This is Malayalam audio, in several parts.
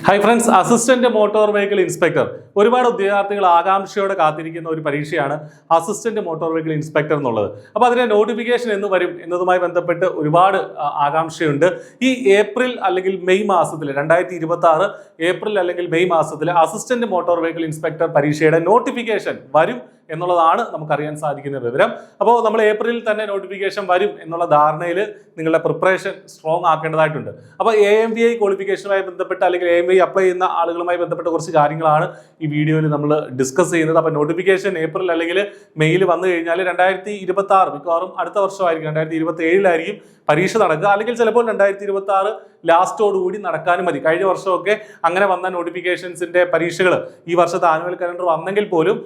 Hi friends, assistant motor vehicle inspector ഒരുപാട് വിദ്യാർത്ഥികൾ ആകാംക്ഷയോടെ കാത്തിരിക്കുന്ന ഒരു പരീക്ഷയാണ് അസിസ്റ്റന്റ് മോട്ടോർ വെഹിക്കിൾ ഇൻസ്പെക്ടർ എന്നുള്ളത്. അപ്പോൾ അതിന്റെ നോട്ടിഫിക്കേഷൻ എന്ന് വരും എന്നതുമായി ബന്ധപ്പെട്ട് ഒരുപാട് ആകാംക്ഷയുണ്ട്. ഈ ഏപ്രിൽ അല്ലെങ്കിൽ മെയ് മാസത്തിൽ 2026 ഏപ്രിൽ അല്ലെങ്കിൽ മെയ് മാസത്തിൽ അസിസ്റ്റന്റ് മോട്ടോർ വെഹിക്കിൾ ഇൻസ്പെക്ടർ പരീക്ഷയുടെ നോട്ടിഫിക്കേഷൻ വരും എന്നുള്ളതാണ് നമുക്കറിയാൻ സാധിക്കുന്ന വിവരം. അപ്പോൾ നമ്മൾ ഏപ്രിലിൽ തന്നെ നോട്ടിഫിക്കേഷൻ വരും എന്നുള്ള ധാരണയിൽ നിങ്ങളുടെ പ്രിപ്പറേഷൻ സ്ട്രോങ് ആക്കേണ്ടതായിട്ടുണ്ട്. അപ്പോൾ AMVI ക്വാളിഫിക്കേഷനുമായി ബന്ധപ്പെട്ട് അല്ലെങ്കിൽ AMVI അപ്ലൈ ചെയ്യുന്ന ആളുകളുമായി ബന്ധപ്പെട്ട കുറച്ച് കാര്യങ്ങളാണ് ഈ വീഡിയോയിൽ നമ്മൾ ഡിസ്കസ് ചെയ്യുന്നത്. അപ്പോൾ നോട്ടിഫിക്കേഷൻ ഏപ്രിൽ അല്ലെങ്കിൽ മെയ്യിൽ വന്നു കഴിഞ്ഞാൽ 2026 മിക്കവാറും അടുത്ത വർഷമായിരിക്കും, 2027 പരീക്ഷ നടക്കുക, അല്ലെങ്കിൽ ചിലപ്പോൾ 2026 ലാസ്റ്റോടുകൂടി നടക്കാനും മതി. കഴിഞ്ഞ വർഷമൊക്കെ അങ്ങനെ വന്ന നോട്ടിഫിക്കേഷൻസിന്റെ പരീക്ഷകൾ ഈ വർഷത്തെ ആനുവൽ കലണ്ടർ വന്നെങ്കിൽ പോലും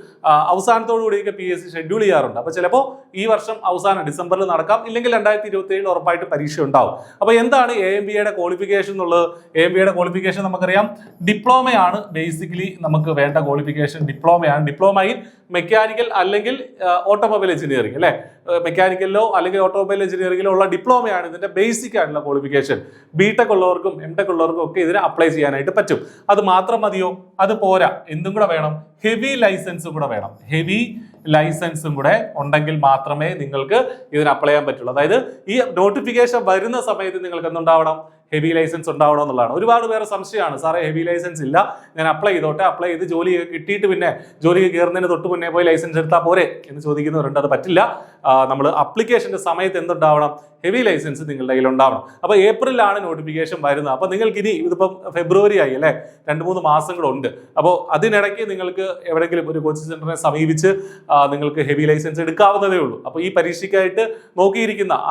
അവസാനത്തോടുകൂടിയൊക്കെ PSC ഷെഡ്യൂൾ ചെയ്യാറുണ്ട്. അപ്പോൾ ചിലപ്പോൾ ഈ വർഷം അവസാനം ഡിസംബറിൽ നടക്കാം, ഇല്ലെങ്കിൽ 2027 ഉറപ്പായിട്ട് പരീക്ഷ ഉണ്ടാവും. അപ്പോൾ എന്താണ് AMVIയുടെ ക്വാളിഫിക്കേഷൻ എന്നുള്ളത്? AMVIയുടെ ക്വാളിഫിക്കേഷൻ നമുക്കറിയാം, ഡിപ്ലോമയാണ്. ബേസിക്കലി നമുക്ക് വേണ്ട ക്വാളിഫിക്കേഷൻ ഡിപ്ലോമയാണ്. ഡിപ്ലോമ ഇൻ മെക്കാനിക്കൽ അല്ലെങ്കിൽ ഓട്ടോമൊബൈൽ എഞ്ചിനീയറിംഗ്, അല്ലെ? മെക്കാനിക്കലിലോ അല്ലെങ്കിൽ ഓട്ടോമൊബൈൽ എഞ്ചിനീയറിംഗിലോ ഉള്ള ഡിപ്ലോമയാണ് ഇതിന്റെ ബേസിക് ആയിട്ടുള്ള ക്വാളിഫിക്കേഷൻ. BTech ഉള്ളവർക്കും MTech ഉള്ളവർക്കും ഒക്കെ ഇതിനെ അപ്ലൈ ചെയ്യാനായിട്ട് പറ്റും. അത് മാത്രം മതിയോ? അത് പോരാ, എന്തും കൂടെ വേണം, ഹെവി ലൈസൻസും കൂടെ വേണം. ഹെവി ലൈസൻസും കൂടെ ഉണ്ടെങ്കിൽ മാത്രമേ നിങ്ങൾക്ക് ഇതിന് അപ്ലൈ ചെയ്യാൻ പറ്റുള്ളൂ. അതായത് ഈ നോട്ടിഫിക്കേഷൻ വരുന്ന സമയത്ത് നിങ്ങൾക്ക് എന്തുണ്ടാവണം? ഹെവി ലൈസൻസ് ഉണ്ടാവണം എന്നുള്ളതാണ്. ഒരുപാട് പേരെ സംശയമാണ്, സാറേ ഹെവി ലൈസൻസ് ഇല്ല, ഞാൻ അപ്ലൈ ചെയ്തോട്ടെ, അപ്ലൈ ചെയ്ത് ജോലി കിട്ടിയിട്ട് പിന്നെ ജോലിക്ക് കയറുന്നതിന് തൊട്ട് മുന്നേ പോയി ലൈസൻസ് എടുത്താൽ പോരെ എന്ന് ചോദിക്കുന്നവരുണ്ട്. അത് പറ്റില്ല. നമ്മൾ അപ്ലിക്കേഷന്റെ സമയത്ത് എന്തുണ്ടാവണം? ഹെവി ലൈസൻസ് നിങ്ങളുടെ കയ്യിൽ ഉണ്ടാവണം. അപ്പോൾ ഏപ്രിലാണ് നോട്ടിഫിക്കേഷൻ വരുന്നത്. അപ്പോൾ നിങ്ങൾക്ക് ഇനി ഇതിപ്പം ഫെബ്രുവരി ആയി, അല്ലേ? 2-3 മാസങ്ങളുണ്ട്. അപ്പോൾ അതിനിടയ്ക്ക് നിങ്ങൾക്ക് എവിടെയെങ്കിലും ഒരു കോച്ചിങ് സെന്ററിനെ സമീപിച്ച് നിങ്ങൾക്ക് ഹെവി ലൈസൻസ് എടുക്കാവുന്നതേ ഉള്ളൂ. അപ്പോൾ ഈ പരീക്ഷയ്ക്കായിട്ട്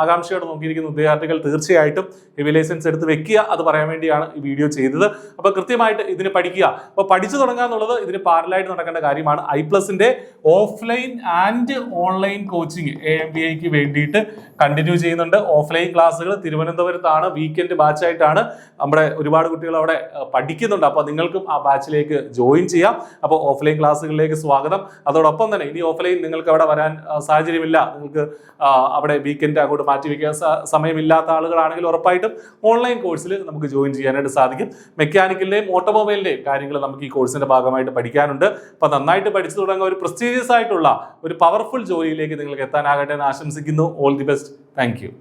ആകാംക്ഷയോടെ നോക്കിയിരിക്കുന്ന വിദ്യാർത്ഥികൾ തീർച്ചയായിട്ടും ഹെവി ലൈസൻസ് എടുത്ത് വെക്കുക. അത് പറയാൻ വേണ്ടിയാണ് ഈ വീഡിയോ ചെയ്തത്. അപ്പോൾ കൃത്യമായിട്ട് ഇതിന് പഠിക്കുക. അപ്പോൾ പഠിച്ചു തുടങ്ങുക എന്നുള്ളത് ഇതിന് പാരലായിട്ട് നടക്കേണ്ട കാര്യമാണ്. I+ന്റെ ഓഫ്ലൈൻ ആൻഡ് ഓൺലൈൻ കോച്ചിങ് AMVIക്ക് വേണ്ടിയിട്ട് കണ്ടിന്യൂ ചെയ്യുന്നുണ്ട്. ഓഫ്ലൈൻ ക്ലാസ്സുകൾ തിരുവനന്തപുരത്താണ്, വീക്കെൻഡ് ബാച്ചായിട്ടാണ്. നമ്മുടെ ഒരുപാട് കുട്ടികൾ അവിടെ പഠിക്കുന്നുണ്ട്. അപ്പോൾ നിങ്ങൾക്കും ആ ബാച്ചിലേക്ക് ജോയിൻ ചെയ്യാം. അപ്പോൾ ഓഫ്ലൈൻ ക്ലാസ്സുകളിലേക്ക് സ്വാഗതം. അതോടൊപ്പം തന്നെ ഇനി ഓഫ്ലൈൻ നിങ്ങൾക്ക് അവിടെ വരാൻ സാഹചര്യമില്ല, നിങ്ങൾക്ക് അവിടെ വീക്കെൻഡ് അങ്ങോട്ട് മാറ്റി വയ്ക്കാൻ സമയമില്ലാത്ത ആളുകളാണെങ്കിൽ ഉറപ്പായിട്ടും ഓൺലൈൻ കോഴ്സിൽ നമുക്ക് ജോയിൻ ചെയ്യാനായിട്ട് സാധിക്കും. മെക്കാനിക്കലിന്റെയും ഓട്ടോമൊബൈലിന്റെയും കാര്യങ്ങൾ നമുക്ക് ഈ കോഴ്സിന്റെ ഭാഗമായിട്ട് പഠിക്കാനുണ്ട്. അപ്പോൾ നന്നായിട്ട് പഠിച്ചു തുടങ്ങുക, ഒരു പ്രസ്റ്റീജിയസ് ആയിട്ടുള്ള ഒരു പവർഫുൾ ജോലിയിലേക്ക് നിങ്ങൾക്ക് എത്താനാകട്ടെ എന്ന് ആശംസിക്കുന്നു. All the best. Thank you.